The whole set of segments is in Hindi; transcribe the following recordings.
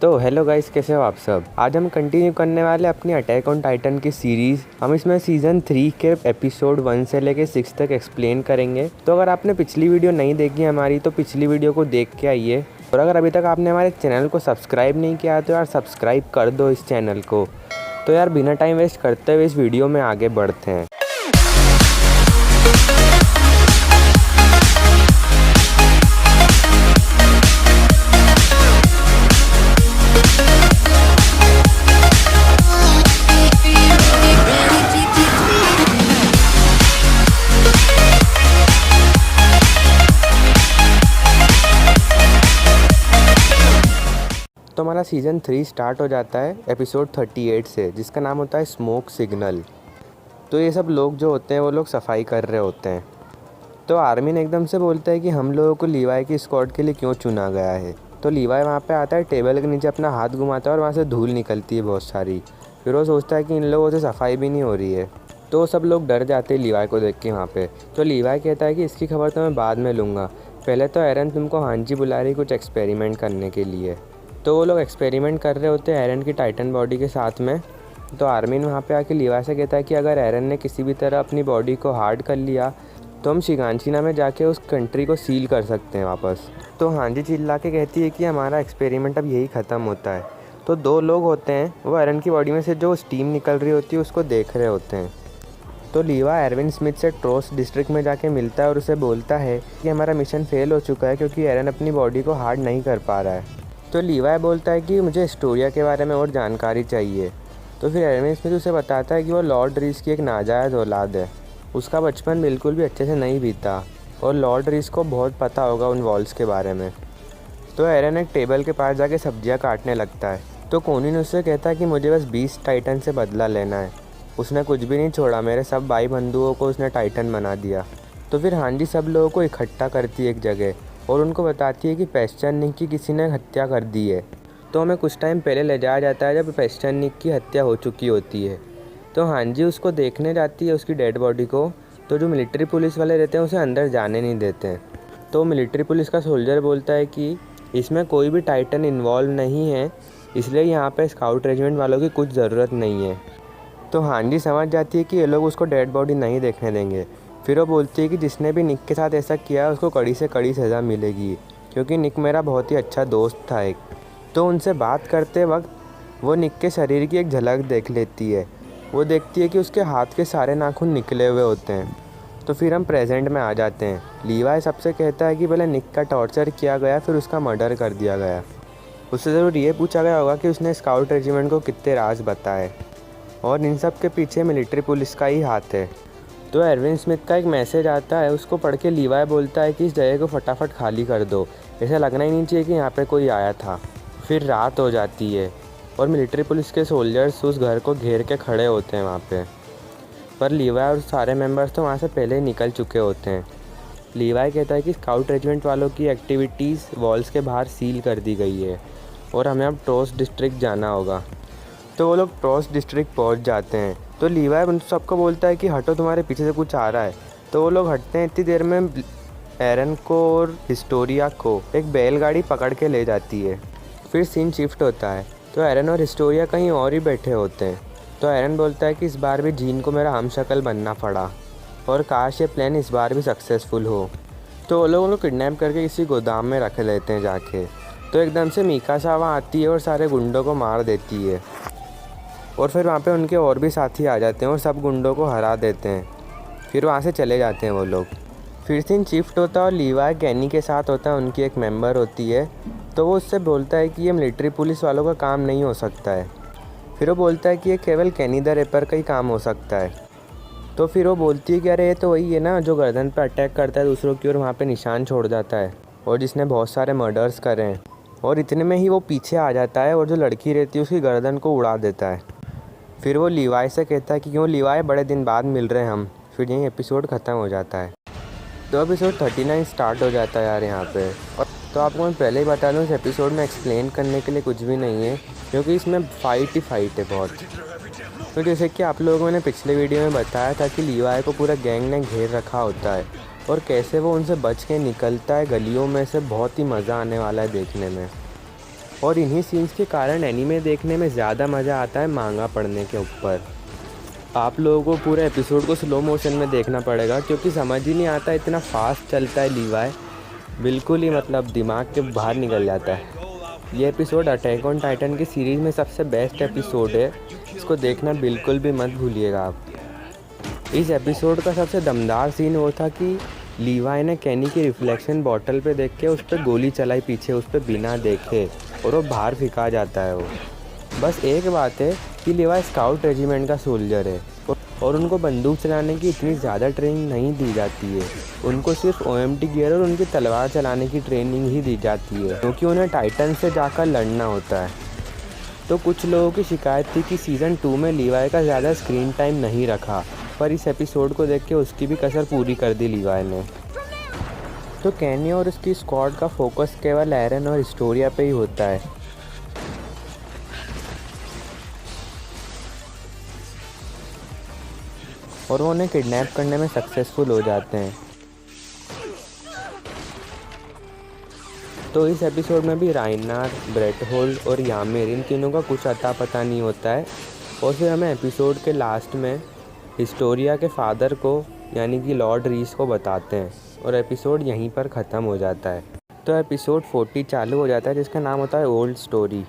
तो हेलो गाइस, कैसे हो आप सब। आज हम कंटिन्यू करने वाले अपनी अटैक ऑन टाइटन की सीरीज़। हम इसमें सीज़न 3 के एपिसोड 1 से लेके 6 तक एक्सप्लेन करेंगे। तो अगर आपने पिछली वीडियो नहीं देखी हमारी तो पिछली वीडियो को देख के आइए। और अगर अभी तक आपने हमारे चैनल को सब्सक्राइब नहीं किया तो यार सब्सक्राइब कर दो इस चैनल को। तो यार बिना टाइम वेस्ट करते हुए इस वीडियो में आगे बढ़ते हैं। तो हमारा सीज़न 3 स्टार्ट हो जाता है एपिसोड 38 से, जिसका नाम होता है स्मोक सिग्नल। तो ये सब लोग जो होते हैं वो लोग सफाई कर रहे होते हैं। तो आर्मिन एकदम से बोलता है कि हम लोगों को लीवाई की स्क्वाड के लिए क्यों चुना गया है। तो लीवाई वहाँ पे आता है, टेबल के नीचे अपना हाथ घुमाता है और वहाँ से धूल निकलती है बहुत सारी। फिर वो सोचता है कि इन लोगों से सफाई भी नहीं हो रही है। तो सब लोग डर जाते हैं लीवाई को देख के वहाँ पे। तो लीवाई कहता है कि इसकी खबर तो मैं बाद में लूँगा, पहले तो एरन तुमको हांजी बुला रही कुछ एक्सपेरिमेंट करने के लिए। तो वो लोग एक्सपेरिमेंट कर रहे होते हैं एरन की टाइटन बॉडी के साथ में। तो आर्मिन वहाँ पे आके लीवाई से कहता है कि अगर एरन ने किसी भी तरह अपनी बॉडी को हार्ड कर लिया तो हम शिगांशिना में जाके उस कंट्री को सील कर सकते हैं वापस। तो हांजी चिल्ला के कहती है कि हमारा एक्सपेरिमेंट अब यही ख़त्म होता है। तो दो लोग होते हैं, वो एरन की बॉडी में से जो स्टीम निकल रही होती है उसको देख रहे होते हैं। तो लीवा एरविन स्मिथ से ट्रोस डिस्ट्रिक्ट में जाके मिलता है और उसे बोलता है कि हमारा मिशन फेल हो चुका है क्योंकि एरन अपनी बॉडी को हार्ड नहीं कर पा रहा है। तो लीवाई बोलता है कि मुझे एस्टोरिया के बारे में और जानकारी चाहिए। तो फिर एरविन स्मिथ उसे बताता है कि वो लॉर्ड रीस की एक नाजायज़ औलाद है। उसका बचपन बिल्कुल भी अच्छे से नहीं बीता और लॉर्ड रीस को बहुत पता होगा उन वॉल्स के बारे में। तो एरन एक टेबल के पास जाके सब्जियां काटने लगता है। तो कोनिन उससे कहता है कि मुझे बस 20 टाइटन से बदला लेना है। उसने कुछ भी नहीं छोड़ा, मेरे सब भाई बंधुओं को उसने टाइटन बना दिया। तो फिर हांजी सब लोगों को इकट्ठा करती है एक जगह और उनको बताती है कि पेस्चर निक की किसी ने हत्या कर दी है। तो हमें कुछ टाइम पहले ले जाया जाता है जब पेस्चर निक की हत्या हो चुकी होती है। तो हांजी उसको देखने जाती है, उसकी डेड बॉडी को। तो जो मिलिट्री पुलिस वाले रहते हैं उसे अंदर जाने नहीं देते हैं। तो मिलिट्री पुलिस का सोल्जर बोलता है कि इसमें कोई भी टाइटन इन्वॉल्व नहीं है, इसलिए यहाँ पे स्काउट रेजिमेंट वालों की कुछ ज़रूरत नहीं है। तो हांजी समझ जाती है कि ये लोग उसको डेड बॉडी नहीं देखने देंगे। फिर वो बोलती है कि जिसने भी निक के साथ ऐसा किया उसको कड़ी से कड़ी सज़ा मिलेगी, क्योंकि निक मेरा बहुत ही अच्छा दोस्त था एक। तो उनसे बात करते वक्त वो निक के शरीर की एक झलक देख लेती है। वो देखती है कि उसके हाथ के सारे नाखून निकले हुए होते हैं। तो फिर हम प्रेजेंट में आ जाते हैं। लीवाई सबसे कहता है कि पहले निक का टॉर्चर किया गया, फिर उसका मर्डर कर दिया गया। उससे ज़रूर ये पूछा गया होगा कि उसने स्काउट रेजिमेंट को कितने राज बताए, और इन सब के पीछे मिलिट्री पुलिस का ही हाथ है। तो एरविन स्मिथ का एक मैसेज आता है, उसको पढ़ के लीवाई बोलता है कि इस जगह को फटाफट खाली कर दो, ऐसा लगना ही नहीं चाहिए कि यहाँ पे कोई आया था। फिर रात हो जाती है और मिलिट्री पुलिस के सोल्जर्स उस घर को घेर के खड़े होते हैं वहाँ पे। पर लीवाई और सारे मेंबर्स तो वहाँ से पहले ही निकल चुके होते हैं। लीवाई कहता है कि स्काउट रेजिमेंट वालों की एक्टिविटीज़ वॉल्स के बाहर सील कर दी गई है और हमें अब ट्रोस डिस्ट्रिक्ट जाना होगा। तो वो लोग ट्रोस डिस्ट्रिक्ट पहुंच जाते हैं। तो लीवाई उन सबको बोलता है कि हटो, तुम्हारे पीछे से कुछ आ रहा है। तो वो लोग हटते हैं। इतनी देर में एरन को और हिस्टोरिया को एक बैलगाड़ी पकड़ के ले जाती है। फिर सीन शिफ्ट होता है तो एरन और हिस्टोरिया कहीं और ही बैठे होते हैं। तो एरन बोलता है कि इस बार भी जीन को मेरा हमशक्ल बनना पड़ा और काश ये प्लान इस बार भी सक्सेसफुल हो। तो वो लोग उनको किडनैप करके किसी गोदाम में रख लेते हैं जाके। तो एकदम से मीकासा वहाँ आती है और सारे गुंडों को मार देती है। और फिर वहाँ पे उनके और भी साथी आ जाते हैं और सब गुंडों को हरा देते हैं। फिर वहाँ से चले जाते हैं वो लोग। फिर सीन शिफ्ट होता है और लीवाई कैनी के साथ होता है, उनकी एक मेंबर होती है। तो वो उससे बोलता है कि ये मिलिट्री पुलिस वालों का काम नहीं हो सकता है। फिर वो बोलता है कि ये केवल कैनी द रेपर का ही काम हो सकता है। तो फिर वो बोलती है कि अरे ये तो वही है ना जो गर्दन पर अटैक करता है दूसरों की और वहाँ पे निशान छोड़ जाता है और जिसने बहुत सारे मर्डर्स करे हैं। और इतने में ही वो पीछे आ जाता है और जो लड़की रहती है उसकी गर्दन को उड़ा देता है। फिर वो लीवाई से कहता है कि क्यों लीवाई, बड़े दिन बाद मिल रहे हैं हम। फिर यही एपिसोड ख़त्म हो जाता है। तो एपिसोड 39 स्टार्ट हो जाता है यार यहाँ पे। और तो आपको मैं पहले ही बता दूँ, इस एपिसोड में एक्सप्लेन करने के लिए कुछ भी नहीं है क्योंकि इसमें फ़ाइट ही फ़ाइट है बहुत। तो जैसे कि आप लोगों ने पिछले वीडियो में बताया था कि लीवाई को पूरा गैंग ने घेर रखा होता है और कैसे वो उनसे बच के निकलता है गलियों में से, बहुत ही मज़ा आने वाला है देखने में। और इन्हीं सीन्स के कारण एनीमे देखने में ज़्यादा मज़ा आता है मांगा पढ़ने के ऊपर। आप लोगों को पूरे एपिसोड को स्लो मोशन में देखना पड़ेगा क्योंकि समझ ही नहीं आता, इतना फास्ट चलता है लीवाई, बिल्कुल ही मतलब दिमाग के बाहर निकल जाता है। ये एपिसोड अटैक ऑन टाइटन की सीरीज़ में सबसे बेस्ट एपिसोड है, इसको देखना बिल्कुल भी मत भूलिएगा आप। इस एपिसोड का सबसे दमदार सीन वो था कि लीवाई ने कैनी की रिफ्लेक्शन बॉटल पे देख के उस पर गोली चलाई पीछे, उस पर बिना देखे, और वो बाहर फेंका जाता है। वो बस एक बात है कि लीवाई स्काउट रेजिमेंट का सोल्जर है और उनको बंदूक चलाने की इतनी ज़्यादा ट्रेनिंग नहीं दी जाती है। उनको सिर्फ OMT गियर और उनकी तलवार चलाने की ट्रेनिंग ही दी जाती है क्योंकि उन्हें टाइटन से जाकर लड़ना होता है। तो कुछ लोगों की शिकायत थी कि सीज़न 2 में लीवाई का ज़्यादा स्क्रीन टाइम नहीं रखा, पर इस एपिसोड को देख के उसकी भी कसर पूरी कर दी लीवाई ने। तो कैनी और उसकी स्क्वाड का फोकस केवल एरन और हिस्टोरिया पे ही होता है। और वो उन्हें किडनैप करने में सक्सेसफुल हो जाते हैं। तो इस एपिसोड में भी राइनार, ब्रेटहोल्ड और यामिर, इन तीनों का कुछ अता पता नहीं होता है। और फिर हमें एपिसोड के लास्ट में हिस्टोरिया के फादर को यानी कि लॉर्ड रीस को बताते हैं और एपिसोड यहीं पर ख़त्म हो जाता है। तो एपिसोड 40 चालू हो जाता है जिसका नाम होता है ओल्ड स्टोरी।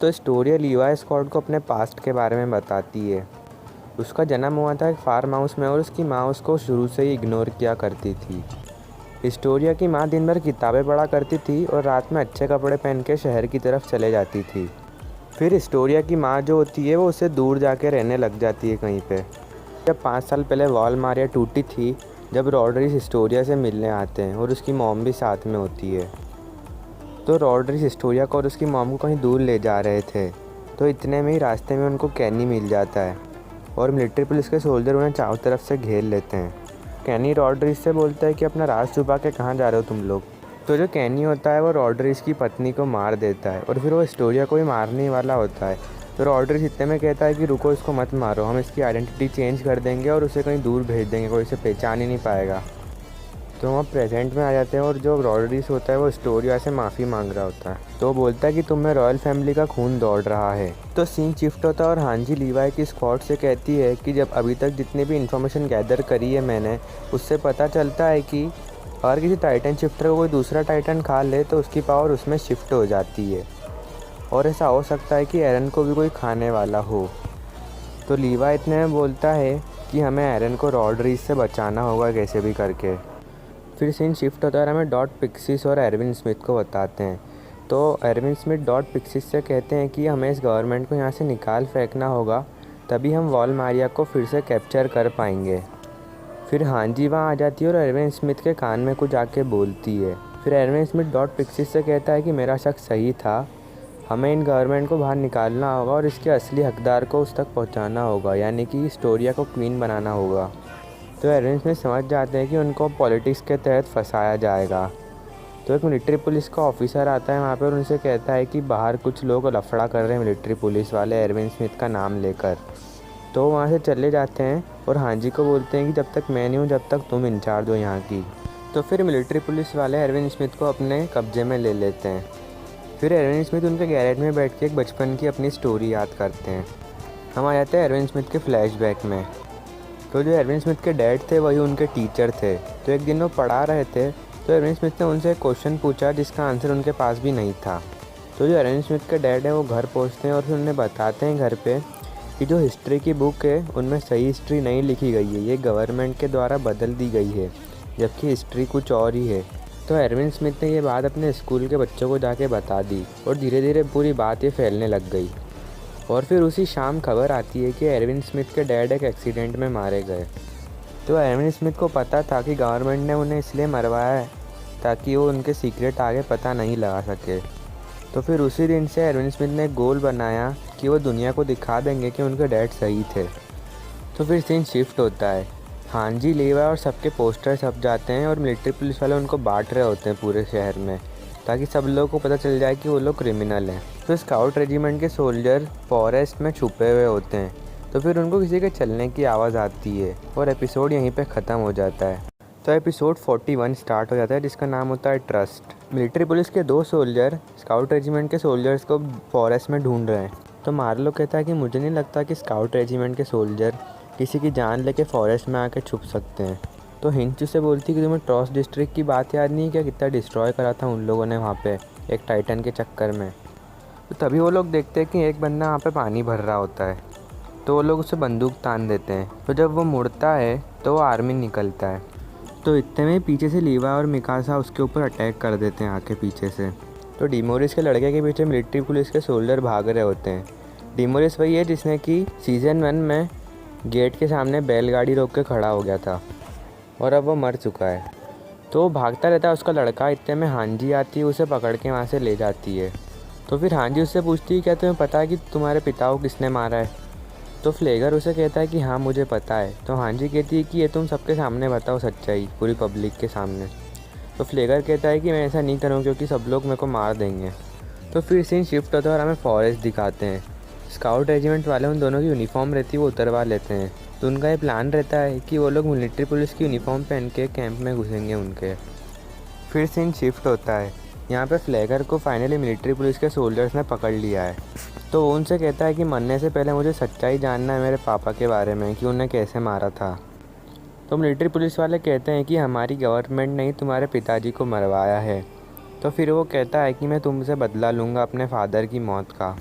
तो हिस्टोरिया लीवाई स्कॉट को अपने पास्ट के बारे में बताती है। उसका जन्म हुआ था एक फार्म हाउस में और उसकी माँ उसको शुरू से ही इग्नोर किया करती थी। हिस्टोरिया की माँ दिन भर किताबें पढ़ा करती थी और रात में अच्छे कपड़े पहन के शहर की तरफ चले जाती थी। फिर हिस्टोरिया की माँ जो होती है वो उससे दूर जाके रहने लग जाती है कहीं पे। जब 5 साल पहले वॉल मारिया टूटी थी, जब रॉडरिस हिस्टोरिया से मिलने आते हैं और उसकी मॉम भी साथ में होती है। तो रॉडरिस हिस्टोरिया को और उसकी मॉम को कहीं दूर ले जा रहे थे, तो इतने में ही रास्ते में उनको कैनी मिल जाता है और मिलिट्री पुलिस के सोल्जर उन्हें चारों तरफ से घेर लेते हैं। कैनी रॉडरिस से बोलता है कि अपना राज छुपा के कहाँ जा रहे हो तुम लोग। तो जो कैनी होता है वो रॉडरिस की पत्नी को मार देता है और फिर वो हिस्टोरिया को भी मारने वाला होता है। तो रॉडरिस इतने में कहता है कि रुको, इसको मत मारो, हम इसकी आइडेंटिटी चेंज कर देंगे और उसे कहीं दूर भेज देंगे, कोई इसे पहचान ही नहीं पाएगा। तो हम प्रेजेंट में आ जाते हैं और जो रॉडरिस होता है वो हिस्टोरिया से माफ़ी मांग रहा होता है। तो वो बोलता है कि तुम में रॉयल फैमिली का खून दौड़ रहा है। तो सीन शिफ्ट होता है और हांजी लीवाई की स्क्वाड से कहती है कि जब अभी तक जितनी भी इन्फॉर्मेशन गैदर करी है मैंने, उससे पता चलता है कि अगर किसी टाइटन शिफ्टर को कोई दूसरा टाइटन खा ले तो उसकी पावर उसमें शिफ्ट हो जाती है और ऐसा हो सकता है कि एरन को भी कोई खाने वाला हो। तो लीवाई इतने में बोलता है कि हमें एरन को रॉडरिस से बचाना होगा कैसे भी करके। फिर सीन शिफ्ट होता है और हमें डॉट पिक्सिस और एरविन स्मिथ को बताते हैं। तो एरविन स्मिथ डॉट पिक्सिस से कहते हैं कि हमें इस गवर्नमेंट को यहाँ से निकाल फेंकना होगा, तभी हम वॉल मारिया को फिर से कैप्चर कर पाएंगे। फिर हांजी वहाँ आ जाती है और एरविन स्मिथ के कान में कुछ आके बोलती है। फिर एरविन स्मिथ डॉट पिक्सिस से कहता है कि मेरा शक सही था, हमें इन गवर्नमेंट को बाहर निकालना होगा और इसके असली हकदार को उस तक पहुँचाना होगा, यानी कि हिस्टोरिया को क्वीन बनाना होगा। तो एरविन स्मिथ समझ जाते हैं कि उनको पॉलिटिक्स के तहत फंसाया जाएगा। तो एक मिलिट्री पुलिस का ऑफिसर आता है वहाँ पर और उनसे कहता है कि बाहर कुछ लोग लफड़ा कर रहे हैं मिलिट्री पुलिस वाले एरविन स्मिथ का नाम लेकर। तो वहाँ से चले जाते हैं और हांजी को बोलते हैं कि जब तक मैं नहीं हूँ जब तक तुम इंचार्ज हो यहाँ की। तो फिर मिलिट्री पुलिस वाले एरविन स्मिथ को अपने कब्जे में ले लेते हैं। फिर एरविन स्मिथ उनके गैरेज में बैठ के एक बचपन की अपनी स्टोरी याद करते हैं। हम आ जाते हैं एरविन स्मिथ के फ्लैशबैक में। तो जो एरविन स्मिथ के डैड थे वही उनके टीचर थे। तो एक दिन वो पढ़ा रहे थे तो एरविन स्मिथ ने उनसे एक क्वेश्चन पूछा जिसका आंसर उनके पास भी नहीं था। तो जो एरविन स्मिथ के डैड हैं वो घर पहुंचते हैं और फिर उन्हें बताते हैं घर पे कि जो हिस्ट्री की बुक है उनमें सही हिस्ट्री नहीं लिखी गई है, ये गवर्नमेंट के द्वारा बदल दी गई है, जबकि हिस्ट्री कुछ और ही है। तो एरविन स्मिथ ने ये बात अपने स्कूल के बच्चों को जाके बता दी और धीरे धीरे पूरी बात ये फैलने लग गई। और फिर उसी शाम खबर आती है कि एरविन स्मिथ के डैड एक एक्सीडेंट में मारे गए। तो एरविन स्मिथ को पता था कि गवर्नमेंट ने उन्हें इसलिए मरवाया है ताकि वो उनके सीक्रेट आगे पता नहीं लगा सके। तो फिर उसी दिन से एरविन स्मिथ ने एक गोल बनाया कि वो दुनिया को दिखा देंगे कि उनके डैड सही थे। तो फिर सीन शिफ्ट होता है, हांजी लीवाई और सबके पोस्टर छप जाते हैं और मिलिट्री पुलिस वाले उनको बांट रहे होते हैं पूरे शहर में ताकि सब लोगों को पता चल जाए कि वो लोग क्रिमिनल हैं। तो स्काउट रेजिमेंट के सोल्जर फॉरेस्ट में छुपे हुए होते हैं। तो फिर उनको किसी के चलने की आवाज़ आती है और एपिसोड यहीं पे ख़त्म हो जाता है। तो एपिसोड 41 स्टार्ट हो जाता है जिसका नाम होता है ट्रस्ट। मिलिट्री पुलिस के 2 सोल्जर स्काउट रेजिमेंट के सोल्जर्स को फॉरेस्ट में ढूंढ रहे हैं। तो मार्लो कहता है कि मुझे नहीं लगता कि स्काउट रेजिमेंट के सोल्जर किसी की जान लेके फॉरेस्ट में आके छुप सकते हैं। तो हिंच से बोलती कि तुम्हें ट्रॉस डिस्ट्रिक्ट की बात याद नहीं है क्या, कितना डिस्ट्रॉय करा था उन लोगों ने वहाँ पे एक टाइटन के चक्कर में। तो तभी वो लोग देखते हैं कि एक बंदा वहाँ पे पानी भर रहा होता है, तो वो लोग उसे बंदूक तान देते हैं। तो जब वो मुड़ता है तो वो आर्मी निकलता है। तो इतने में पीछे से लीवा और मिकासा उसके ऊपर अटैक कर देते हैं आके पीछे से। तो डिमोरिस के लड़के के पीछे मिलिट्री पुलिस के सोल्जर भाग रहे होते हैं। डिमोरिस वही है जिसने कि सीज़न 1 में गेट के सामने बैलगाड़ी रोक के खड़ा हो गया था और अब वो मर चुका है। तो वो भागता रहता है उसका लड़का। इतने में हांजी आती है, उसे पकड़ के वहाँ से ले जाती है। तो फिर हांजी उससे पूछती है क्या तुम्हें पता है कि तुम्हारे पिता को किसने मारा है। तो फ्लेगर उसे कहता है कि हाँ मुझे पता है। तो हांजी कहती है कि ये तुम सबके सामने बताओ सच्चाई, पूरी पब्लिक के सामने। तो फ्लेगर कहता है कि मैं ऐसा नहीं करूँ क्योंकि सब लोग मेरे को मार देंगे। तो फिर सीन शिफ्ट होता है और हमें फॉरेस्ट दिखाते हैं। स्काउट रेजिमेंट वाले उन दोनों की यूनिफॉर्म रहती है वो उतरवा लेते हैं। तो उनका ये प्लान रहता है कि वो लोग मिलिट्री पुलिस की यूनिफॉर्म पहन के कैंप में घुसेंगे उनके। फिर सीन शिफ्ट होता है। यहाँ पे फ्लेगर को फाइनली मिलिट्री पुलिस के सोल्जर्स ने पकड़ लिया है। तो वो उनसे कहता है कि मरने से पहले मुझे सच्चाई जानना है मेरे पापा के बारे में कि उन्हें कैसे मारा था। तो मिलिट्री पुलिस वाले कहते हैं कि हमारी गवर्नमेंट ने ही तुम्हारे पिताजी को मरवाया है। तो फिर वो कहता है कि मैं तुमसे बदला लूँगा अपने फादर की मौत का।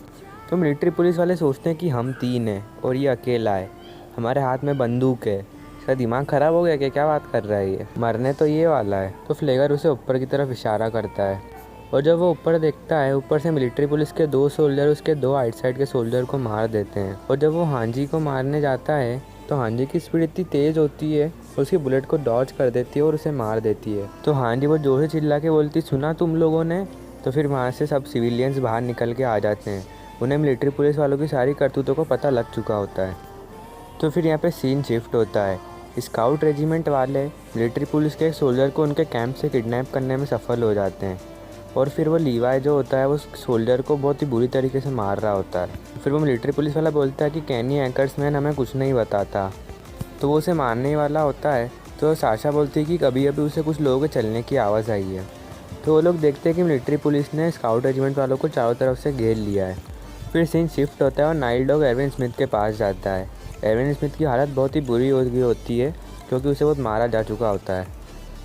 तो मिलिट्री पुलिस वाले सोचते हैं कि हम 3 हैं और ये अकेला है, हमारे हाथ में बंदूक है, इसका दिमाग ख़राब हो गया क्या बात कर रहा है ये, मरने तो ये वाला है। तो फ्लेगर उसे ऊपर की तरफ इशारा करता है और जब वो ऊपर देखता है ऊपर से मिलिट्री पुलिस के 2 सोल्जर उसके 2 आउटसाइड के सोल्जर को मार देते हैं। और जब वो हांजी को मारने जाता है तो हांजी की स्पीड इतनी तेज़ होती है उसकी बुलेट को डॉज कर देती है और उसे मार देती है। तो हांजी वो जोर से चिल्ला के बोलती सुना तुम लोगों ने। तो फिर वहाँ से सब सिविलियंस बाहर निकल के आ जाते हैं। उन्हें मिलिट्री पुलिस वालों की सारी करतूतों को पता लग चुका होता है। तो फिर यहाँ पे सीन शिफ्ट होता है। स्काउट रेजिमेंट वाले मिलिट्री पुलिस के एक सोल्जर को उनके कैंप से किडनैप करने में सफल हो जाते हैं और फिर वो लीवाई जो होता है वो सोल्जर को बहुत ही बुरी तरीके से मार रहा होता है। फिर वो मिलिट्री पुलिस वाला बोलता है कि कैनी एंकर्समैन हमें कुछ नहीं बताता। तो वो उसे मारने वाला होता है। तो साशा बोलती है कि कभी अभी उसे कुछ लोगों के चलने की आवाज़ आई है। तो वो लोग देखते हैं कि मिलिट्री पुलिस ने स्काउट रेजिमेंट वालों को चारों तरफ से घेर लिया है। फिर सीन शिफ्ट होता है और नाइल डॉग एरविन स्मिथ के पास जाता है। एरविन स्मिथ की हालत बहुत ही बुरी हो गई होती है क्योंकि उसे बहुत मारा जा चुका होता है।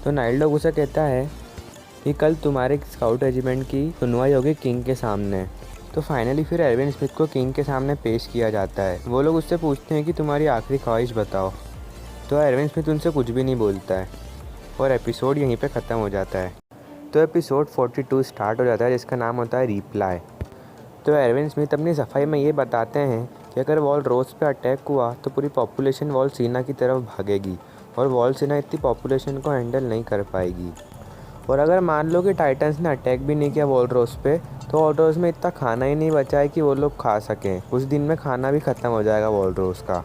तो नाइल डॉग उसे कहता है कि कल तुम्हारे स्काउट रेजिमेंट की सुनवाई होगी किंग के सामने। तो फाइनली फिर एरविन स्मिथ को किंग के सामने पेश किया जाता है। वो लोग उससे पूछते हैं कि तुम्हारी आखिरी ख्वाहिश बताओ। तो एरविन स्मिथ उनसे कुछ भी नहीं बोलता है और एपिसोड यहीं पे ख़त्म हो जाता है। तो एपिसोड 42 स्टार्ट हो जाता है जिसका नाम होता है रिप्लाई। तो एरविन स्मिथ अपनी सफाई में ये बताते हैं कि अगर वॉल रोज पे अटैक हुआ तो पूरी पॉपुलेशन वॉल सीना की तरफ भागेगी और वॉल सीना इतनी पॉपुलेशन को हैंडल नहीं कर पाएगी। और अगर मान लो कि टाइटन्स ने अटैक भी नहीं किया वॉल रोज पे तो वॉल रोज में इतना खाना ही नहीं बचा है कि वो लोग खा सकें। उस दिन में खाना भी ख़त्म हो जाएगा वॉल रोज का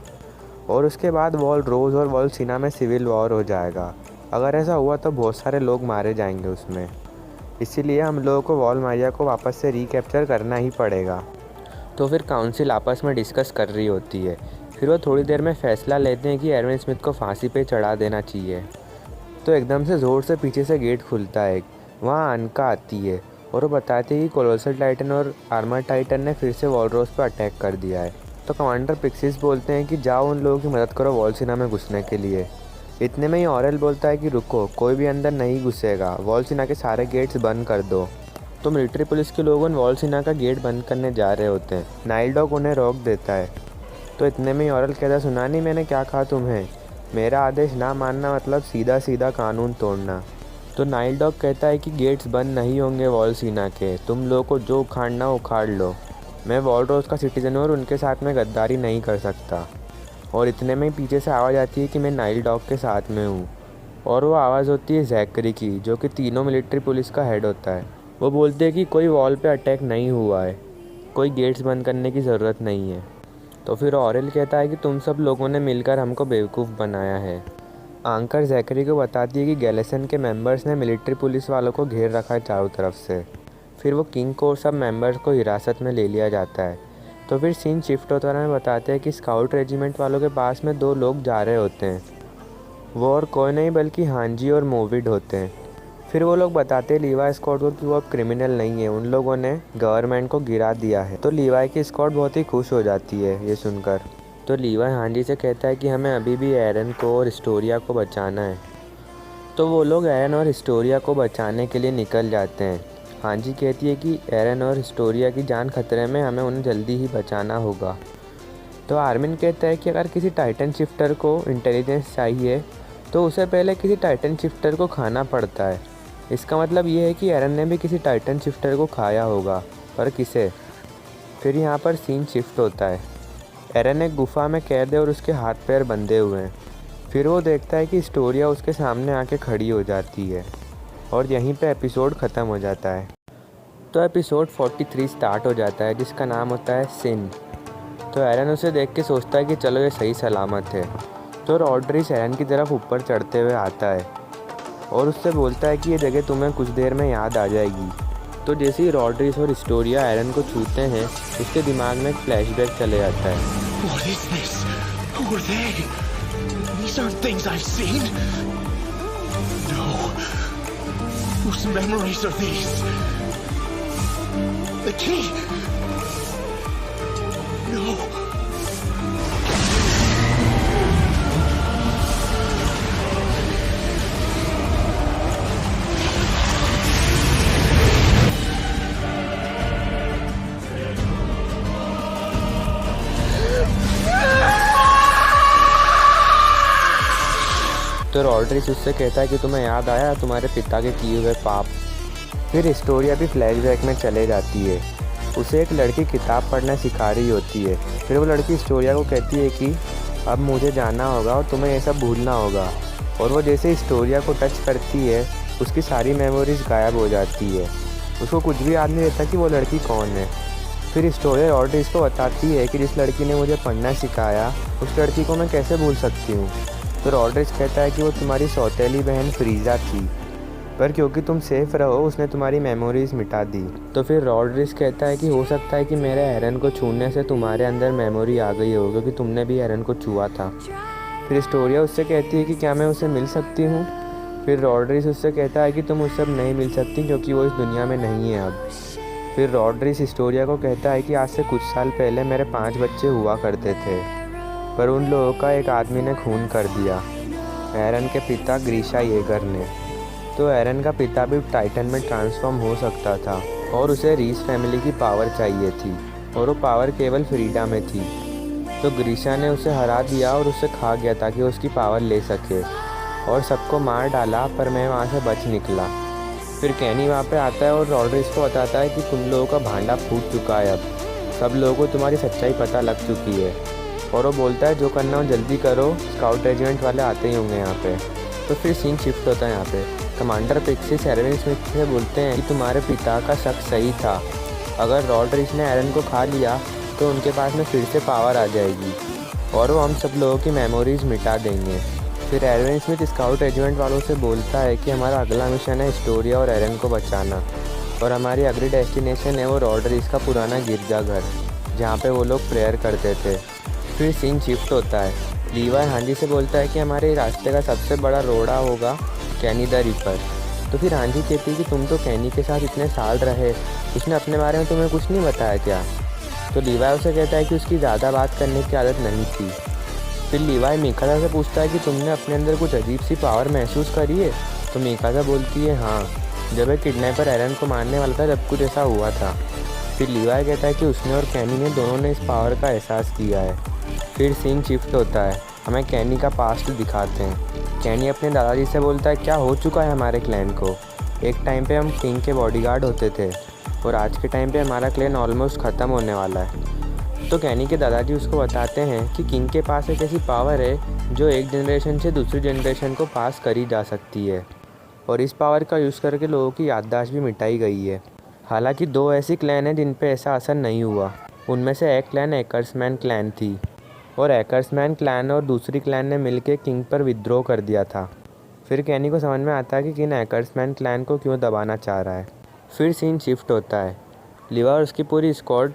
और उसके बाद वॉल रोज और वॉल सीना में सिविल वॉर हो जाएगा। अगर ऐसा हुआ तो बहुत सारे लोग मारे जाएंगे उसमें। इसीलिए हम लोगों को वॉल मारिया को वापस से रिकैप्चर करना ही पड़ेगा। तो फिर काउंसिल आपस में डिस्कस कर रही होती है। फिर वो थोड़ी देर में फ़ैसला लेते हैं कि एरविन स्मिथ को फांसी पे चढ़ा देना चाहिए। तो एकदम से ज़ोर से पीछे से गेट खुलता है। वहाँ अनका आती है और वो बताती है कि कोलोसल टाइटन और आर्मर टाइटन ने फिर से वॉलरोस पर अटैक कर दिया है। तो कमांडर पिक्सिस बोलते हैं कि जाओ उन लोगों की मदद करो वॉल सीना में घुसने के लिए। इतने में ही ऑरेल बोलता है कि रुको, कोई भी अंदर नहीं घुसेगा, वॉल सीना के सारे गेट्स बंद कर दो। तो मिलिट्री पुलिस के लोग उन वॉल सीना का गेट बंद करने जा रहे होते हैं। नाइल डॉग उन्हें रोक देता है। तो इतने में ही ऑरेल कहता है सुना नहीं मैंने क्या कहा तुम्हें, मेरा आदेश ना मानना मतलब सीधा सीधा कानून तोड़ना। तो नाइल डॉग कहता है कि गेट्स बंद नहीं होंगे वॉल सीना के, तुम लोगों को जो उखाड़ना उखाड़ लो। मैं वॉल रोज का सिटीजन हूँ और उनके साथ में गद्दारी नहीं कर सकता। और इतने में पीछे से आवाज़ आती है कि मैं नाइल डॉग के साथ में हूँ और वो आवाज़ होती है जैकरी की, जो कि तीनों मिलिट्री पुलिस का हेड होता है। वो बोलते हैं कि कोई वॉल पे अटैक नहीं हुआ है, कोई गेट्स बंद करने की ज़रूरत नहीं है। तो फिर ऑरेल कहता है कि तुम सब लोगों ने मिलकर हमको बेवकूफ़ बनाया है। एंकर जैकरी को बताती है कि गैलेसन के मेंबर्स ने मिलिट्री पुलिस वालों को घेर रखा है चारों तरफ से। फिर वो किंग को और सब मेंबर्स को हिरासत में ले लिया जाता है। तो फिर सीन शिफ्ट होता है, हमें बताते हैं कि स्काउट रेजिमेंट वालों के पास में 2 लोग जा रहे होते हैं वो और कोई नहीं बल्कि हांजी और मोविड होते हैं। फिर वो लोग बताते हैं लीवाई स्कॉट को कि वो अब क्रिमिनल नहीं है, उन लोगों ने गवर्नमेंट को गिरा दिया है। तो लीवाई की स्कॉट बहुत ही खुश हो जाती है ये सुनकर। तो लीवाई हांजी से कहता है कि हमें अभी भी एरन को और हिस्टोरिया को बचाना है। तो वो लोग एरन और हिस्टोरिया को बचाने के लिए निकल जाते हैं। हांजी कहती है कि एरन और हिस्टोरिया की जान खतरे में, हमें उन्हें जल्दी ही बचाना होगा। तो आर्मिन कहता है कि अगर किसी टाइटन शिफ्टर को इंटेलिजेंस चाहिए तो उसे पहले किसी टाइटन शिफ्टर को खाना पड़ता है। इसका मतलब ये है कि एरन ने भी किसी टाइटन शिफ्टर को खाया होगा, पर किसे। फिर यहाँ पर सीन शिफ्ट होता है। एरन एक गुफा में कैद है और उसके हाथ पैर बंधे हुए हैं। फिर वो देखता है कि हिस्टोरिया उसके सामने आके खड़ी हो जाती है और यहीं पे एपिसोड ख़त्म हो जाता है। तो एपिसोड 43 स्टार्ट हो जाता है जिसका नाम होता है सिन। तो एरन उसे देख के सोचता है कि चलो ये सही सलामत है। तो रॉड्रिस एरन की तरफ ऊपर चढ़ते हुए आता है और उससे बोलता है कि ये जगह तुम्हें कुछ देर में याद आ जाएगी। तो जैसे ही रॉड्रिस और हिस्टोरिया एरन को छूते हैं उसके दिमाग में एक फ्लैशबैक चले जाता है। What is this? Who are they? These aren't things I've seen. No. Whose memories are these? The key. No. तो रॉड्रिस उससे कहता है कि तुम्हें याद आया तुम्हारे पिता के किए हुए पाप। फिर हिस्टोरिया भी फ्लैशबैक में चले जाती है। उसे एक लड़की किताब पढ़ना सिखा रही होती है। फिर वो लड़की हिस्टोरिया को कहती है कि अब मुझे जाना होगा और तुम्हें ये सब भूलना होगा। और वो जैसे हिस्टोरिया को टच करती है उसकी सारी मेमोरीज गायब हो जाती है। उसको कुछ भी याद नहीं रहता कि वो लड़की कौन है। फिर हिस्टोरिया रॉड्रिस को बताती है कि जिस लड़की ने मुझे पढ़ना सिखाया उस लड़की को मैं कैसे भूल सकती हूँ। तो रॉड्रिस कहता है कि वो तुम्हारी सौतेली बहन फ्रीज़ा थी, पर क्योंकि तुम सेफ रहो उसने तुम्हारी मेमोरीज मिटा दी। तो फिर रॉड्रिस कहता है कि हो सकता है कि मेरे एरन को छूने से तुम्हारे अंदर मेमोरी आ गई हो क्योंकि तुमने भी एरन को छुआ था। फिर हिस्टोरिया उससे कहती है कि क्या मैं उसे मिल सकती हूँ। फिर रॉड्रिस उससे कहता है कि तुम उससे अब नहीं मिल सकती क्योंकि वो इस दुनिया में नहीं है अब। फिर रॉड्रिस हिस्टोरिया को कहता है कि आज से कुछ साल पहले मेरे 5 बच्चे हुआ करते थे, पर उन लोगों का एक आदमी ने खून कर दिया, एरन के पिता ग्रीशा येगर ने। तो एरन का पिता भी टाइटन में ट्रांसफॉर्म हो सकता था और उसे रीस फैमिली की पावर चाहिए थी और वो पावर केवल फ्रीडा में थी। तो ग्रीशा ने उसे हरा दिया और उसे खा गया ताकि उसकी पावर ले सके और सबको मार डाला, पर मैं वहाँ से बच निकला। फिर कैनी वहाँ पे आता है और रॉड्रिस को बताता है कि तुम लोगों का भांडा फूट चुका है, अब सब लोगों को तुम्हारी सच्चाई पता लग चुकी है। और वो बोलता है जो करना हो जल्दी करो, स्काउट रेजिमेंट वाले आते ही होंगे यहाँ पे। तो फिर सीन शिफ्ट होता है यहाँ पे। कमांडर पिक्सिस एरन स्मिथ से बोलते हैं कि तुम्हारे पिता का शक सही था, अगर रॉड्रिस ने एरन को खा लिया तो उनके पास में फिर से पावर आ जाएगी और वो हम सब लोगों की मेमोरीज मिटा देंगे। फिर एरन स्मिथ स्काउट रेजिमेंट वालों से बोलता है कि हमारा अगला मिशन है हिस्टोरिया और एरन को बचाना और हमारी अगली डेस्टिनेशन है वो रॉड्रिस का पुराना गिरजाघर जहाँ पे वो लोग प्रेयर करते थे। फिर सीन शिफ्ट होता है। लीवाई हांजी से बोलता है कि हमारे रास्ते का सबसे बड़ा रोड़ा होगा कैनी द रिपर। तो फिर हांजी कहती है कि तुम तो कैनी के साथ इतने साल रहे, उसने अपने बारे में तुम्हें कुछ नहीं बताया क्या। तो लीवाई उसे कहता है कि उसकी ज़्यादा बात करने की आदत नहीं थी। फिर लीवाई मिकासा से पूछता है कि तुमने अपने अंदर कुछ अजीब सी पावर महसूस करी है। तो मिकासा बोलती है हाँ, जब एक किडनैपर एरन को मारने वाला था जब कुछ ऐसा हुआ था। फिर लीवाई कहता है कि उसने और कैनी ने दोनों ने इस पावर का एहसास किया है। फिर सीन शिफ्ट होता है, हमें कैनी का पास्ट दिखाते हैं। कैनी अपने दादाजी से बोलता है क्या हो चुका है हमारे क्लैन को, एक टाइम पे हम किंग के बॉडीगार्ड होते थे और आज के टाइम पे हमारा क्लैन ऑलमोस्ट ख़त्म होने वाला है। तो कैनी के दादाजी उसको बताते हैं कि किंग के पास एक ऐसी पावर है जो एक जनरेशन से दूसरी जनरेशन को पास करी जा सकती है और इस पावर का यूज़ करके लोगों की याददाश्त भी मिटाई गई है। हालांकि 2 ऐसी क्लैन हैं जिन पे ऐसा असर नहीं हुआ। उनमें से एक क्लैन एकर्समैन क्लैन थी और एकर्समैन क्लैन और दूसरी क्लैन ने मिलकर किंग पर विद्रोह कर दिया था। फिर कैनी को समझ में आता है कि किंग एकर्समैन क्लैन को क्यों दबाना चाह रहा है। फिर सीन शिफ्ट होता है। लिवा और उसकी पूरी स्क्वाड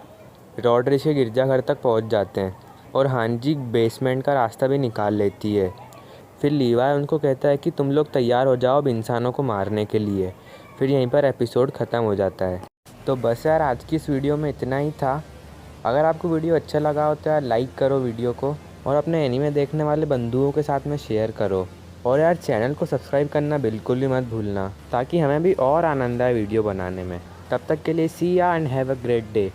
रॉड्रिस के गिरजाघर तक पहुंच जाते हैं और हांजी बेसमेंट का रास्ता भी निकाल लेती है। फिर लीवाई उनको कहता है कि तुम लोग तैयार हो जाओ अब इंसानों को मारने के लिए। फिर यहीं पर एपिसोड ख़त्म हो जाता है। तो बस यार, आज की इस वीडियो में इतना ही था। अगर आपको वीडियो अच्छा लगा हो तो यार लाइक करो वीडियो को, और अपने एनीमे देखने वाले बंधुओं के साथ में शेयर करो। और यार चैनल को सब्सक्राइब करना बिल्कुल भी मत भूलना, ताकि हमें भी और आनंद आए वीडियो बनाने में। तब तक के लिए सी या and have a great day.